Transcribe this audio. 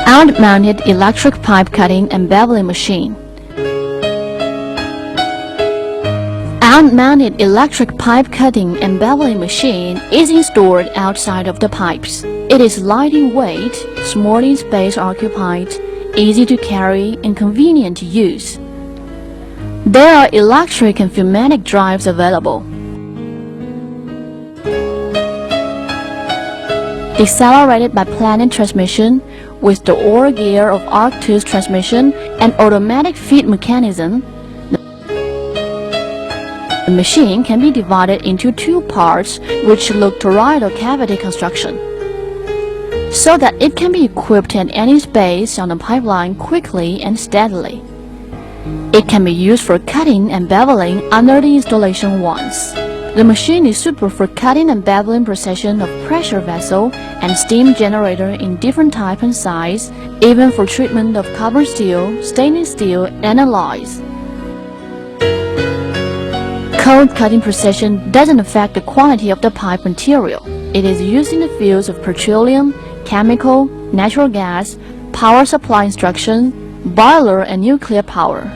Out-mounted electric pipe cutting and beveling machine. Out-mounted electric pipe cutting and beveling machine is installed outside of the pipes. It is light in weight, small in space occupied, easy to carry, and convenient to use. There are electric and pneumatic drives available. Decelerated by planet transmission with the oar gear of arc-tooth transmission and automatic feed mechanism. The machine can be divided into two parts which look toroidal cavity construction, so that it can be equipped at any space on the pipeline quickly and steadily. It can be used for cutting and beveling under the installation once. The machine is suitable for cutting and beveling precision of pressure vessel and steam generator in different type and size, even for treatment of carbon steel, stainless steel, and alloys. Cold cutting precision doesn't affect the quality of the pipe material. It is used in the fields of petroleum, chemical, natural gas, power supply instruction, boiler, and nuclear power.